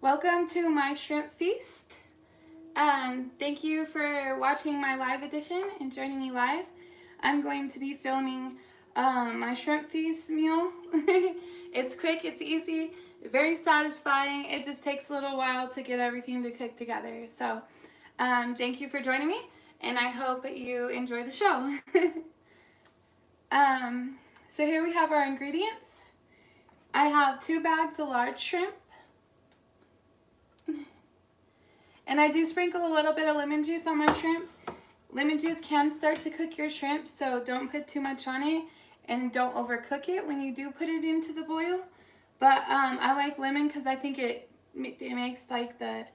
Welcome to my shrimp feast. Thank you for watching my live edition and joining me live. I'm going to be filming my shrimp feast meal. It's quick, it's easy, very satisfying. It just takes a little while to get everything to cook together. So thank you for joining me, and I hope that you enjoy the show. So here we have our ingredients. I have 2 bags of large shrimp. And I do sprinkle a little bit of lemon juice on my shrimp. Lemon juice can start to cook your shrimp, so don't put too much on it and don't overcook it when you do put it into the boil. But I like lemon because I think it makes like the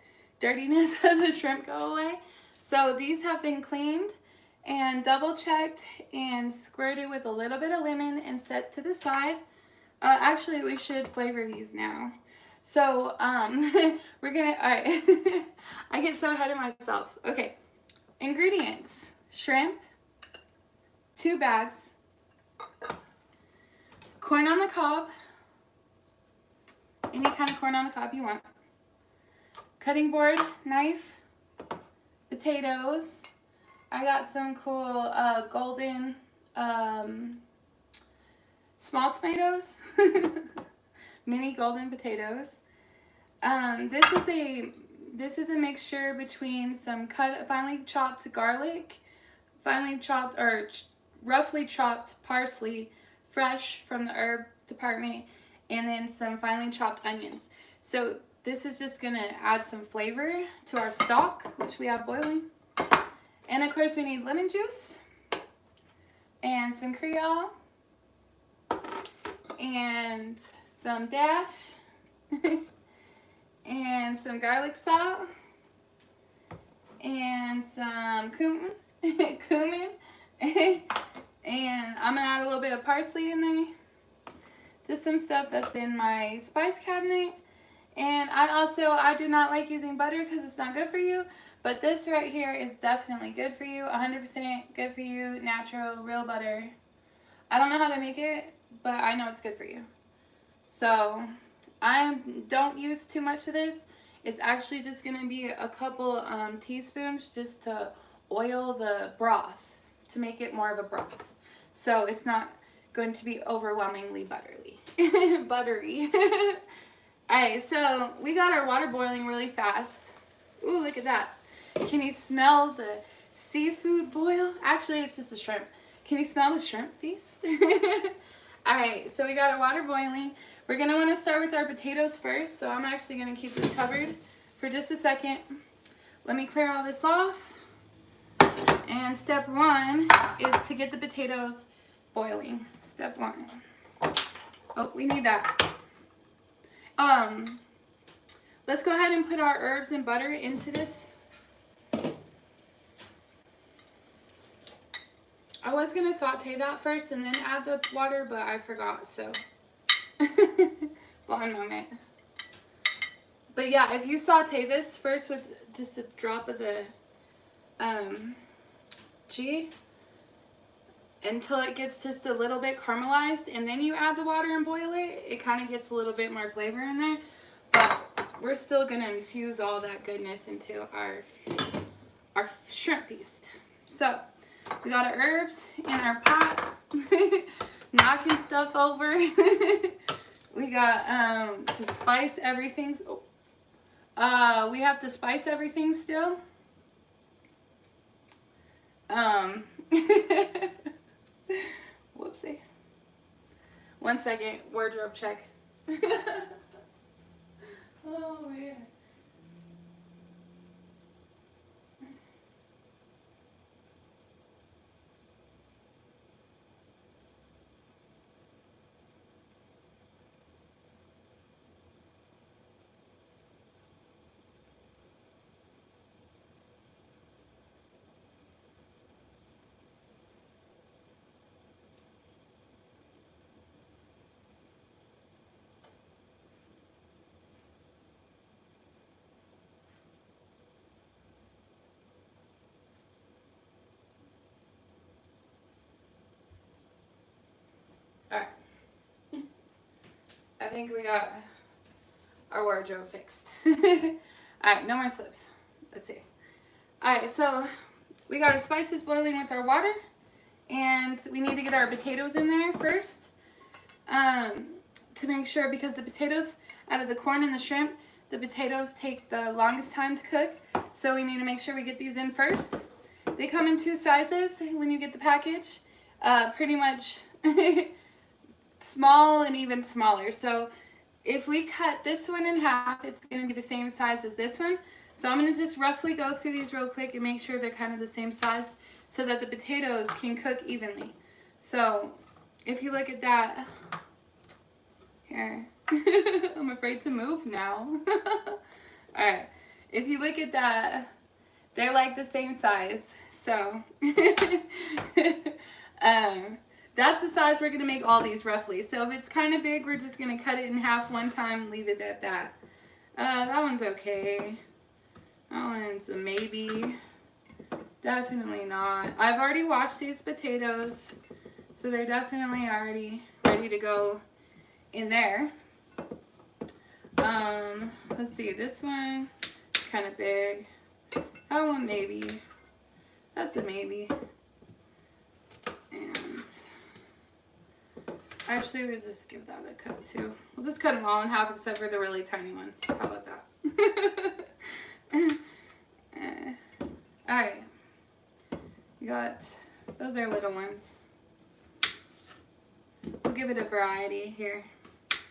dirtiness of the shrimp go away. So these have been cleaned and double checked and squirted with a little bit of lemon and set to the side. Actually, we should flavor these now. So, we're gonna, alright, I get so ahead of myself. Okay, ingredients: shrimp, 2 bags, corn on the cob, any kind of corn on the cob you want, cutting board, knife, potatoes. I got some cool golden small tomatoes, mini golden potatoes. This is a mixture between some finely chopped garlic, finely chopped or roughly chopped parsley, fresh from the herb department, and then some finely chopped onions. So this is just gonna add some flavor to our stock, which we have boiling. And of course we need lemon juice and some Creole and some dash. And some garlic salt, and some cumin, and I'm gonna add a little bit of parsley in there. Just some stuff that's in my spice cabinet. And I do not like using butter because it's not good for you, but this right here is definitely good for you, 100% good for you, natural, real butter. I don't know how they make it, but I know it's good for you. So I don't use too much of this. It's actually just going to be a couple teaspoons just to oil the broth to make it more of a broth. So it's not going to be overwhelmingly buttery. Alright, so we got our water boiling really fast. Ooh, look at that. Can you smell the seafood boil? Actually, it's just a shrimp. Can you smell the shrimp feast? Alright, so we got our water boiling. We're going to want to start with our potatoes first, so I'm actually going to keep this covered for just a second. Let me clear all this off. And step 1 is to get the potatoes boiling. Step 1. Oh, we need that. Let's go ahead and put our herbs and butter into this. I was going to saute that first and then add the water, but I forgot, so blonde moment. But yeah, if you saute this first with just a drop of the ghee until it gets just a little bit caramelized, and then you add the water and boil it, it kind of gets a little bit more flavor in there. But we're still going to infuse all that goodness into our shrimp feast. So we got our herbs in our pot, knocking stuff over. We got to spice everything. We have to spice everything still. Whoopsie. 1 second, wardrobe check. Oh man. Alright. I think we got our wardrobe fixed. Alright, no more slips. Let's see. Alright, so we got our spices boiling with our water. And we need to get our potatoes in there first. To make sure, because the potatoes, out of the corn and the shrimp, the potatoes take the longest time to cook. So we need to make sure we get these in first. They come in 2 sizes when you get the package. Pretty much small and even smaller. So if we cut this one in half, it's going to be the same size as this one. So I'm going to just roughly go through these real quick and make sure they're kind of the same size so that the potatoes can cook evenly. So if you look at that, here, I'm afraid to move now. Alright, if you look at that, they're like the same size. So that's the size we're going to make all these roughly. So if it's kind of big, we're just going to cut it in half one time and leave it at that. That one's okay. That one's a maybe. Definitely not. I've already washed these potatoes, so they're definitely already ready to go in there. Let's see, this one is kind of big. That one maybe. That's a maybe. And actually, we'll just give that a cut too. We'll just cut them all in half except for the really tiny ones. How about that? Alright. You got, those are little ones. We'll give it a variety here.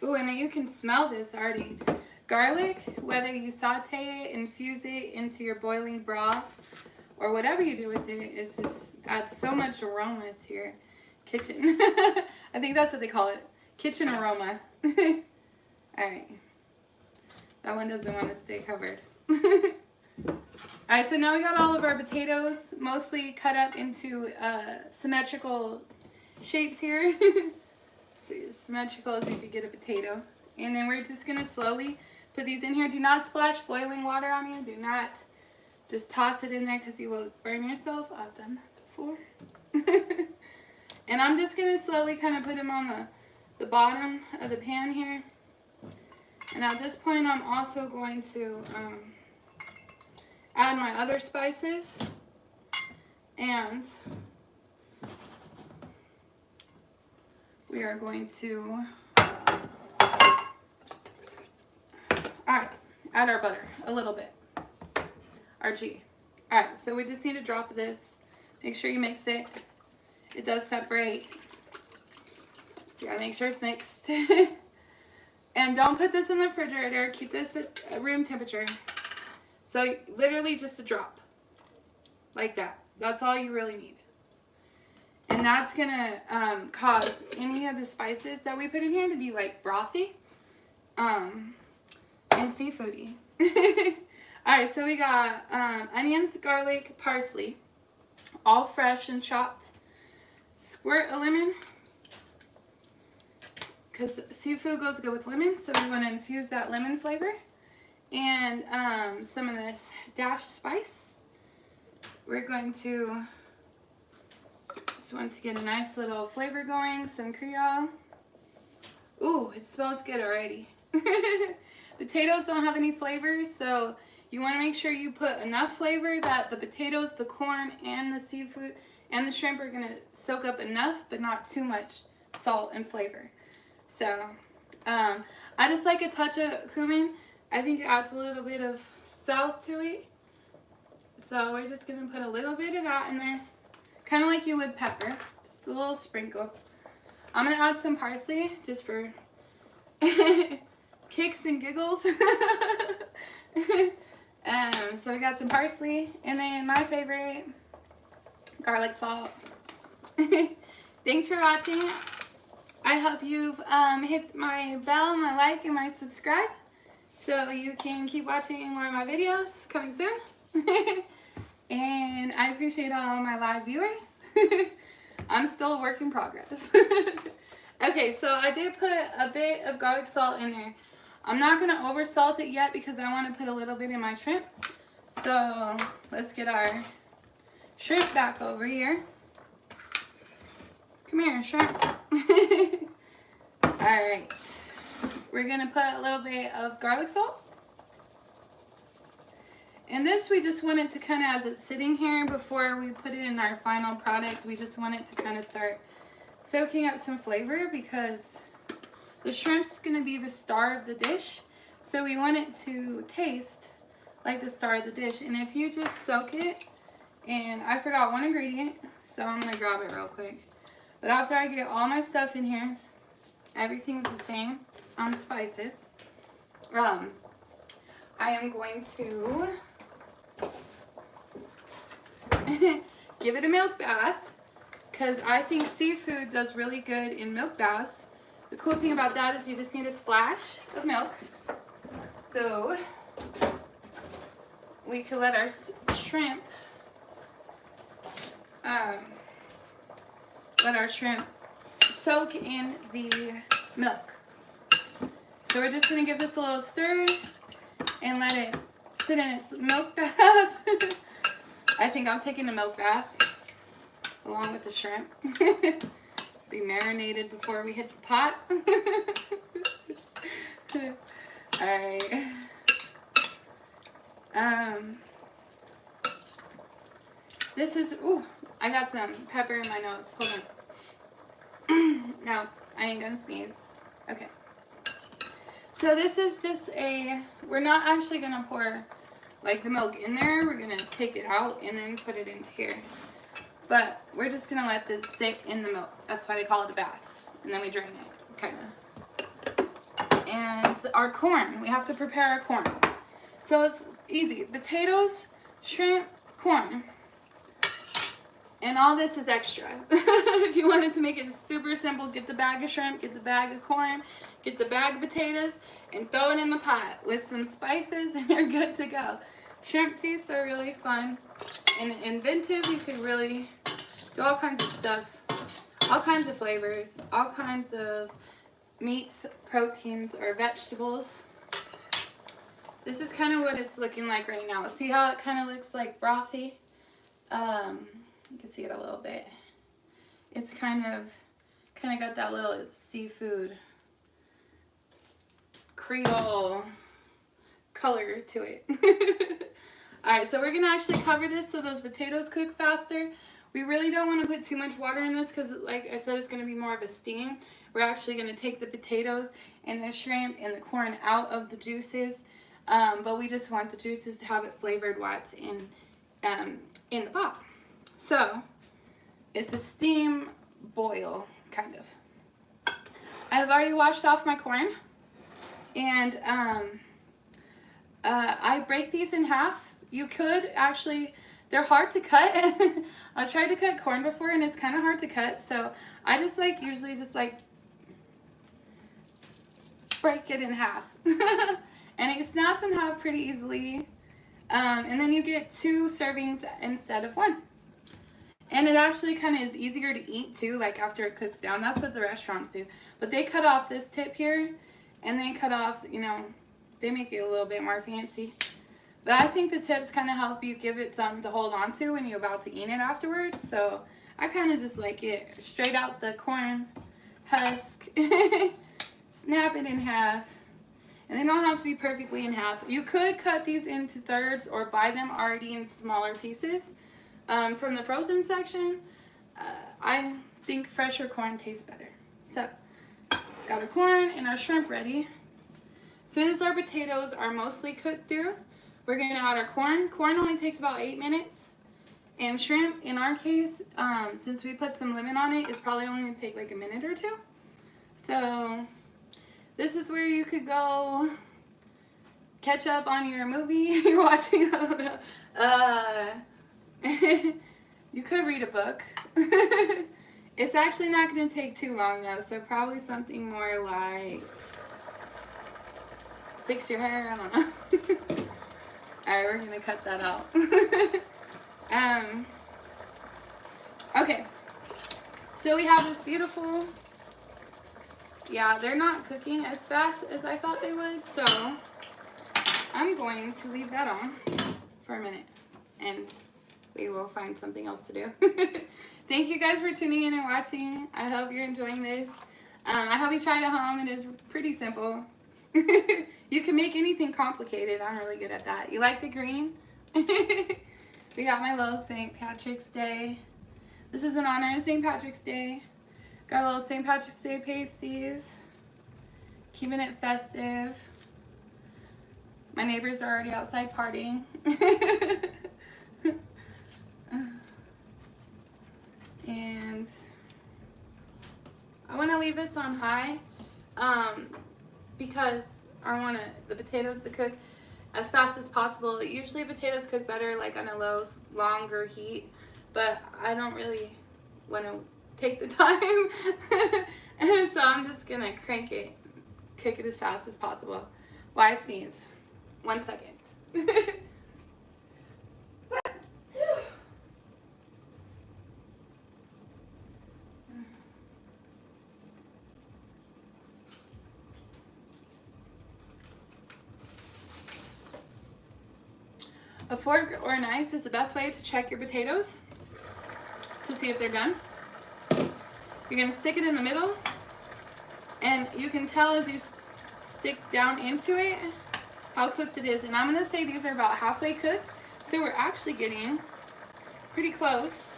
Ooh, and you can smell this already. Garlic, whether you saute it, infuse it into your boiling broth, or whatever you do with it, it just adds so much aroma to your kitchen. I think that's what they call it. Kitchen aroma. Alright. That one doesn't want to stay covered. Alright, so now we got all of our potatoes mostly cut up into symmetrical shapes here. See, as symmetrical as you could get a potato. And then we're just going to slowly put these in here. Do not splash boiling water on you. Do not just toss it in there because you will burn yourself. I've done that before. And I'm just going to slowly kind of put them on the bottom of the pan here. And at this point, I'm also going to add my other spices. And we are going to, alright, add our butter a little bit. Our ghee. Alright, so we just need to drop this. Make sure you mix it. It does separate. So you gotta make sure it's mixed. And don't put this in the refrigerator. Keep this at room temperature. So literally just a drop. Like that. That's all you really need. And that's going to cause any of the spices that we put in here to be like brothy and seafoody. Alright, so we got onions, garlic, parsley. All fresh and chopped. Squirt a lemon. Because seafood goes good with lemon, so we want to infuse that lemon flavor. And some of this dash spice. We're going to just want to get a nice little flavor going. Some Creole. Ooh, it smells good already. Potatoes don't have any flavors, so you want to make sure you put enough flavor that the potatoes, the corn, and the seafood and the shrimp are going to soak up enough, but not too much salt and flavor. So, I just like a touch of cumin. I think it adds a little bit of salt to it. So we're just going to put a little bit of that in there. Kind of like you would pepper. Just a little sprinkle. I'm going to add some parsley just for kicks and giggles. So we got some parsley. And then my favorite, garlic salt. Thanks for watching. I hope you've hit my bell, my like, and my subscribe so you can keep watching more of my videos coming soon. And I appreciate all my live viewers. I'm still a work in progress. Okay, so I did put a bit of garlic salt in there. I'm not going to over salt it yet because I want to put a little bit in my shrimp. So let's get our shrimp back over here. Come here, shrimp. Alright. we're going to put a little bit of garlic salt. And this we just want it to kind of, as it's sitting here before we put it in our final product, we just want it to kind of start soaking up some flavor because the shrimp's going to be the star of the dish. So we want it to taste like the star of the dish. And if you just soak it, and I forgot one ingredient, so I'm going to grab it real quick. But after I get all my stuff in here, everything's the same on spices. I am going to give it a milk bath because I think seafood does really good in milk baths. The cool thing about that is you just need a splash of milk. So we can let our shrimp soak in the milk. So we're just going to give this a little stir and let it sit in its milk bath. I think I'm taking a milk bath along with the shrimp. Be marinated before we hit the pot. Alright. This is, ooh, I got some pepper in my nose. Hold on. No, I ain't gonna sneeze. Okay. So this is just we're not actually gonna pour like the milk in there. We're gonna take it out and then put it in here. But we're just gonna let this sit in the milk. That's why they call it a bath. And then we drain it, kinda. And our corn, we have to prepare our corn. So it's easy. Potatoes, shrimp, corn. And all this is extra. If you wanted to make it super simple, get the bag of shrimp, get the bag of corn, get the bag of potatoes, and throw it in the pot with some spices and you're good to go. Shrimp feasts are really fun and inventive. You can really do all kinds of stuff, all kinds of flavors, all kinds of meats, proteins, or vegetables. This is kind of what it's looking like right now. See how it kind of looks like brothy? You can see it a little bit. It's kind of got that little seafood Creole color to it. Alright, so we're going to actually cover this so those potatoes cook faster. We really don't want to put too much water in this because, like I said, it's going to be more of a steam. We're actually going to take the potatoes and the shrimp and the corn out of the juices. But we just want the juices to have it flavored while it's in the pot. So, it's a steam boil, kind of. I've already washed off my corn. And I break these in half. You could actually, they're hard to cut. I tried to cut corn before and it's kind of hard to cut. So, I just usually just break it in half. And it snaps in half pretty easily. And then you get 2 servings instead of 1. And it actually kind of is easier to eat too, like after it cooks down. That's what the restaurants do. But they cut off this tip here, and they cut off, you know, they make it a little bit more fancy. But I think the tips kind of help you give it something to hold on to when you're about to eat it afterwards. So I kind of just like it straight out the corn husk. Snap it in half. And they don't have to be perfectly in half. You could cut these into thirds or buy them already in smaller pieces. From the frozen section, I think fresher corn tastes better. So, got our corn and our shrimp ready. As soon as our potatoes are mostly cooked through, we're going to add our corn. Corn only takes about 8 minutes. And shrimp, in our case, since we put some lemon on it, it's probably only going to take like a minute or 2. So, this is where you could go catch up on your movie you're watching. I don't know. You could read a book. It's actually not going to take too long though, so probably something more like fix your hair, I don't know. Alright, we're going to cut that out. Okay, so we have this beautiful, yeah, they're not cooking as fast as I thought they would, so I'm going to leave that on for a minute and we will find something else to do. Thank you guys for tuning in and watching. I hope you're enjoying this. I hope you try it at home. It is pretty simple. You can make anything complicated. I'm really good at that. You like the green? We got my little St. Patrick's Day. This is in honor of St. Patrick's Day. Got a little St. Patrick's Day pasties. Keeping it festive. My neighbors are already outside partying. And I want to leave this on high because I want the potatoes to cook as fast as possible. Usually potatoes cook better like on a longer heat, but I don't really want to take the time. And so I'm just going to crank it, cook it as fast as possible. Why sneeze? 1 second. A fork or a knife is the best way to check your potatoes to see if they're done. You're going to stick it in the middle, and you can tell as you stick down into it how cooked it is. And I'm going to say these are about halfway cooked, so we're actually getting pretty close.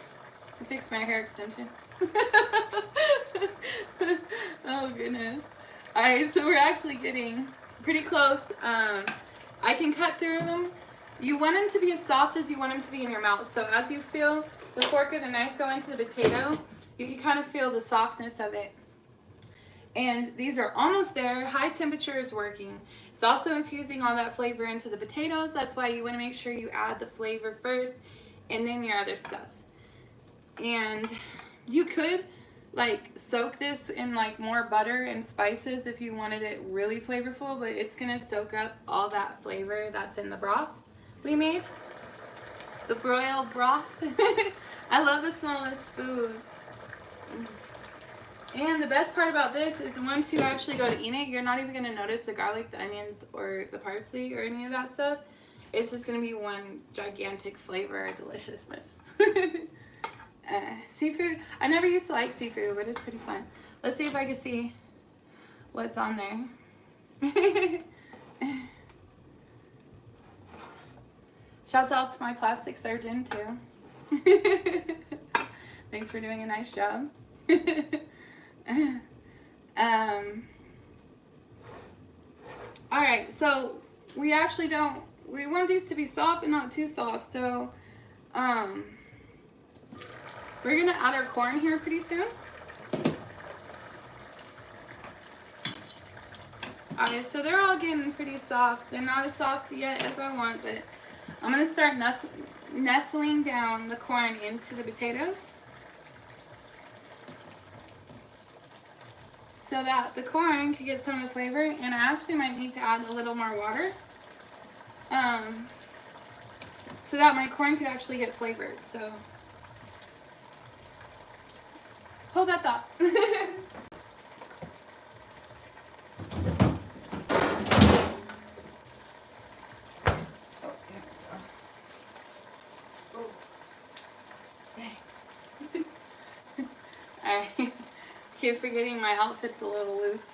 I fixed my hair extension. Oh goodness. Alright, so we're actually getting pretty close. I can cut through them. You want them to be as soft as you want them to be in your mouth. So as you feel the fork or the knife go into the potato, you can kind of feel the softness of it. And these are almost there. High temperature is working. It's also infusing all that flavor into the potatoes. That's why you want to make sure you add the flavor first and then your other stuff. And you could like soak this in like more butter and spices if you wanted it really flavorful, but it's going to soak up all that flavor that's in the broth we made. The broiled broth. I love the smell of this food. And the best part about this is once you actually go to eat it, you're not even going to notice the garlic, the onions, or the parsley, or any of that stuff. It's just going to be one gigantic flavor of deliciousness. Seafood. I never used to like seafood, but it's pretty fun. Let's see if I can see what's on there. Shouts out to my plastic surgeon, too. Thanks for doing a nice job. Alright, so we actually we want these to be soft and not too soft, so we're gonna add our corn here pretty soon. Alright, so they're all getting pretty soft. They're not as soft yet as I want, but I'm gonna start nestling down the corn into the potatoes, so that the corn can get some of the flavor. And I actually might need to add a little more water so that my corn could actually get flavored. So hold that thought. Alright. Keep forgetting my outfit's a little loose.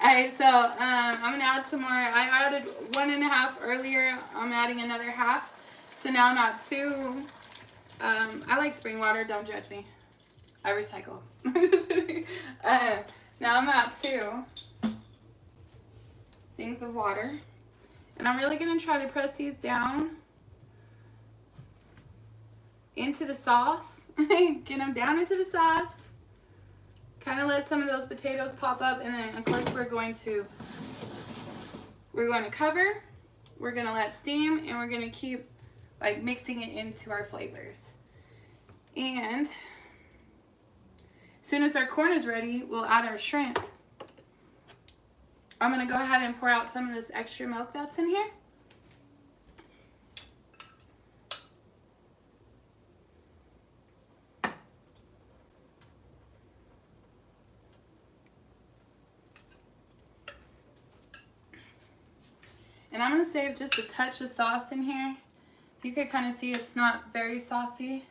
Alright, so I'm going to add some more. I added 1.5 earlier. I'm adding another half. So now I'm at 2. I like spring water. Don't judge me. I recycle. Now I'm at 2 things of water. And I'm really going to try to press these down into the sauce. Get them down into the sauce. Kind of let some of those potatoes pop up, and then of course we're going to cover. We're going to let steam, and we're going to keep like mixing it into our flavors. And as soon as our corn is ready, we'll add our shrimp. I'm going to go ahead and pour out some of this extra milk that's in here. And I'm going to save just a touch of sauce in here. You could kind of see it's not very saucy.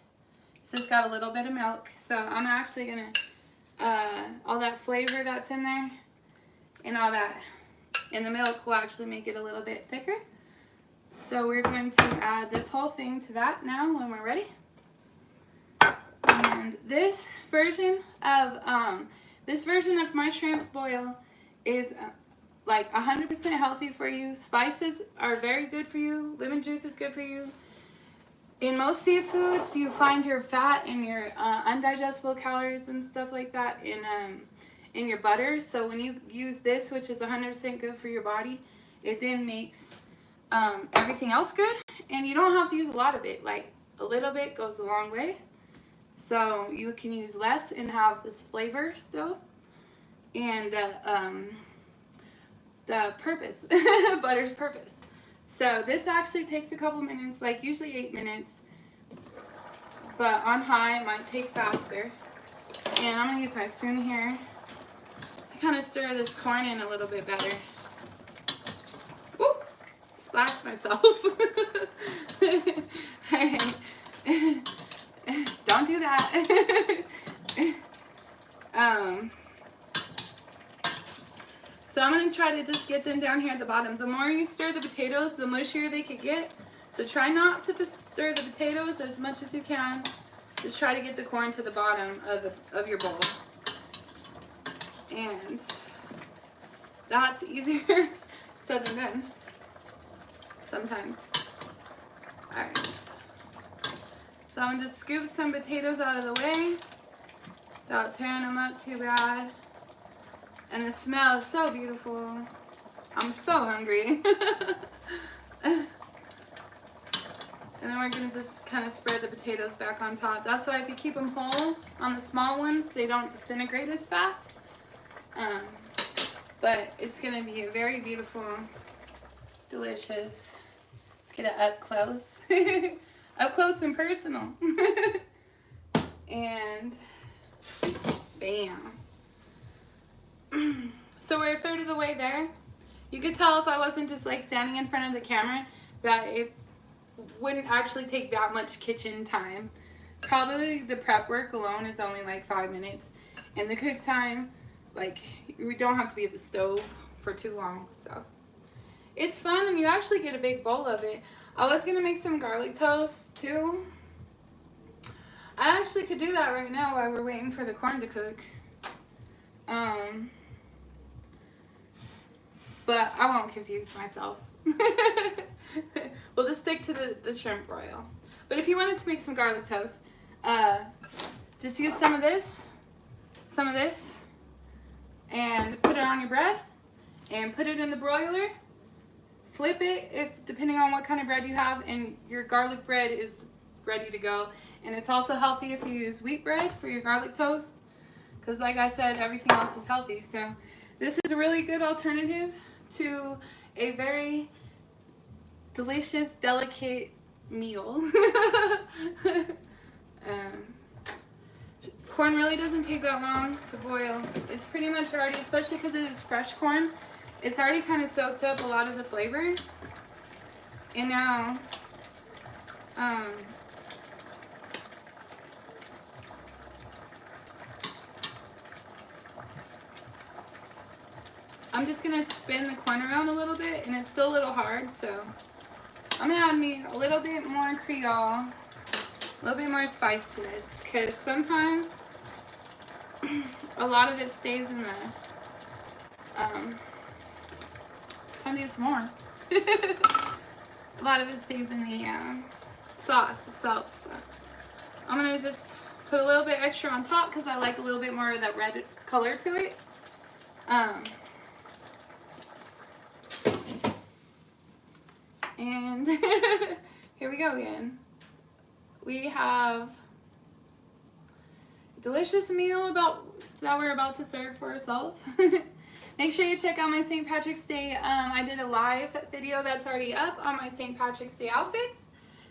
It's just got a little bit of milk. So I'm actually going to, all that flavor that's in there and all that. And the milk will actually make it a little bit thicker. So we're going to add this whole thing to that now when we're ready. And this version of my shrimp boil is like 100% healthy for you. Spices are very good for you. Lemon juice is good for you. In most seafoods, you find your fat and your undigestible calories and stuff like that in your butter. So when you use this, which is 100% good for your body, it then makes everything else good. And you don't have to use a lot of it. Like a little bit goes a long way. So you can use less and have this flavor still. And the purpose, butter's purpose. So this actually takes a couple minutes, like usually 8 minutes. But on high, it might take faster. And I'm going to use my spoon here to kind of stir this corn in a little bit better. Woo! Splashed myself. Don't do that. So I'm going to try to just get them down here at the bottom. The more you stir the potatoes, the mushier they could get. So try not to stir the potatoes as much as you can. Just try to get the corn to the bottom of your bowl. And that's easier said than done sometimes. Alright. So I'm going to just scoop some potatoes out of the way without tearing them up too bad. And the smell is so beautiful. I'm so hungry. And then we're going to just kind of spread the potatoes back on top. That's why if you keep them whole on the small ones, they don't disintegrate as fast. But it's going to be a very beautiful, delicious. Let's get it up close. Up close and personal. And bam. So we're a third of the way there. You could tell if I wasn't just like standing in front of the camera that it wouldn't actually take that much kitchen time. Probably the prep work alone is only like 5 minutes. And the cook time, like, we don't have to be at the stove for too long. So it's fun and you actually get a big bowl of it. I was going to make some garlic toast too. I actually could do that right now while we're waiting for the corn to cook. But I won't confuse myself. We'll just stick to the shrimp broil. But if you wanted to make some garlic toast, just use some of this, and put it on your bread, and put it in the broiler. Flip it, depending on what kind of bread you have, and your garlic bread is ready to go. And it's also healthy if you use wheat bread for your garlic toast, because like I said, everything else is healthy. So this is a really good alternative to a very delicious, delicate meal. Corn really doesn't take that long to boil. It's pretty much already, especially because it is fresh corn, it's already kind of soaked up a lot of the flavor. And now, I'm just going to spin the corn around a little bit, and it's still a little hard, so I'm going to add me a little bit more Creole, a little bit more spice to this, because sometimes a lot of it stays in the, time to get some more. A lot of it stays in the sauce itself, so I'm going to just put a little bit extra on top, because I like a little bit more of that red color to it. And here we go again. We have a delicious meal that we're about to serve for ourselves. Make sure you check out my St. Patrick's Day. I did a live video that's already up on my St. Patrick's Day outfits.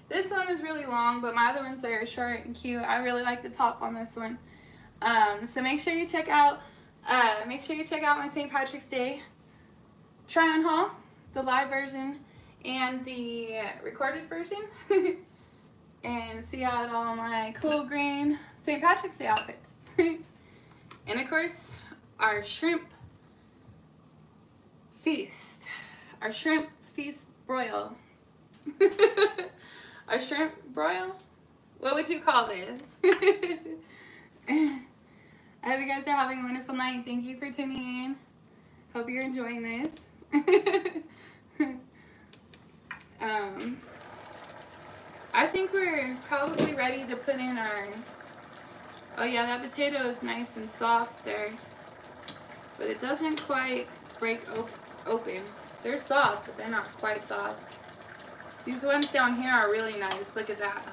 This one is really long, but my other ones are short and cute. I really like the top on this one. So make sure you check out my St. Patrick's Day try-on haul, the live version and the recorded version, and see out all my cool green St. Patrick's Day outfits. And of course, our shrimp feast. Our shrimp feast broil. Our shrimp broil? What would you call this? I hope you guys are having a wonderful night. Thank you for tuning in. Hope you're enjoying this. I think we're probably ready to put in our... Oh yeah, that potato is nice and soft there. But it doesn't quite break open. They're soft, but they're not quite soft. These ones down here are really nice. Look at that.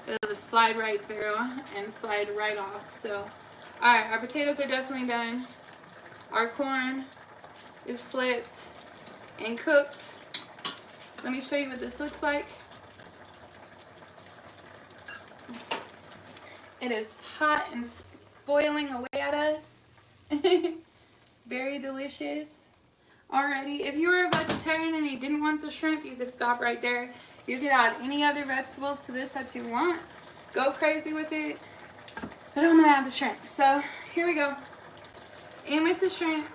It'll just slide right through and slide right off. So, alright, our potatoes are definitely done. Our corn is flipped and cooked. Let me show you what this looks like. It is hot and boiling away at us. Very delicious already. If you were a vegetarian and you didn't want the shrimp, you could stop right there. You could add any other vegetables to this that you want. Go crazy with it. But I'm going to add the shrimp. So here we go. In with the shrimp.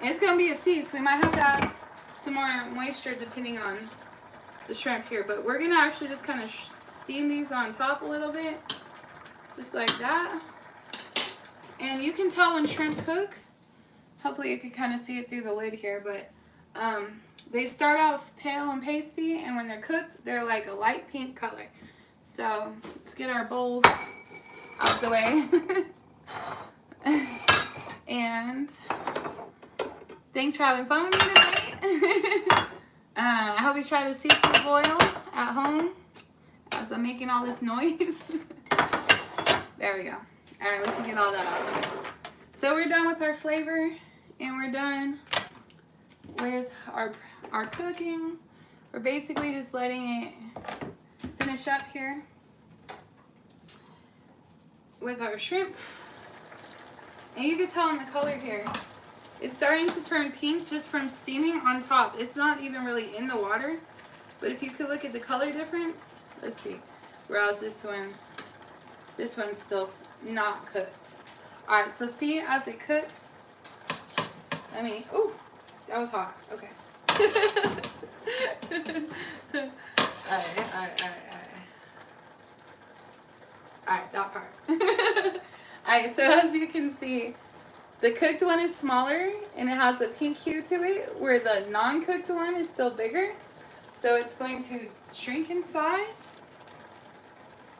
It's going to be a feast. We might have to add some more moisture depending on the shrimp here. But we're going to actually just kind of steam these on top a little bit. Just like that. And you can tell when shrimp cook. Hopefully you can kind of see it through the lid here. But they start off pale and pasty. And when they're cooked, they're like a light pink color. So let's get our bowls out the way. And thanks for having fun with me tonight. I hope you try the seafood boil at home as I'm making all this noise. There we go. Alright, we can get all that out. So we're done with our flavor and we're done with our cooking. We're basically just letting it finish up here with our shrimp. And you can tell in the color here, it's starting to turn pink just from steaming on top. It's not even really in the water, but if you could look at the color difference, let's see. Whereas this one's still not cooked. Alright, so see as it cooks, ooh, that was hot, okay. Alright, that part. Alright, so as you can see, the cooked one is smaller and it has a pink hue to it, where the non-cooked one is still bigger. So it's going to shrink in size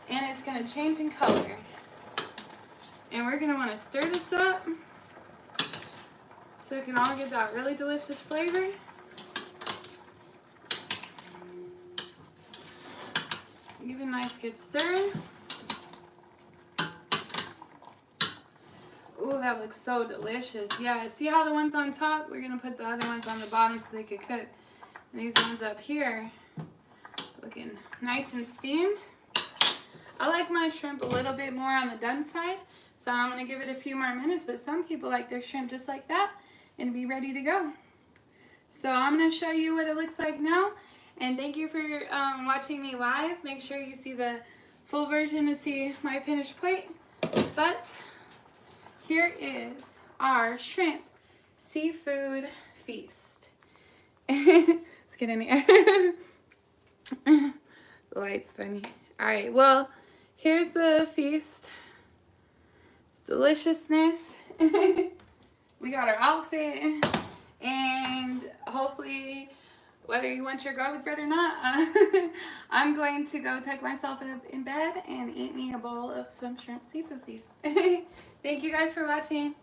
and it's going to change in color. And we're going to want to stir this up so it can all get that really delicious flavor. Give it a nice good stir. Ooh, that looks so delicious. Yeah, see how the ones on top, we're going to put the other ones on the bottom so they could cook. And these ones up here, looking nice and steamed. I like my shrimp a little bit more on the done side, so I'm going to give it a few more minutes, but some people like their shrimp just like that and be ready to go. So I'm going to show you what it looks like now, and thank you for watching me live. Make sure you see the full version to see my finished plate. But here is our shrimp seafood feast. Let's get in here. The light's funny. Alright, well, here's the feast. It's deliciousness. We got our outfit. And hopefully, whether you want your garlic bread or not, I'm going to go tuck myself up in bed and eat me a bowl of some shrimp seafood feast. Thank you guys for watching.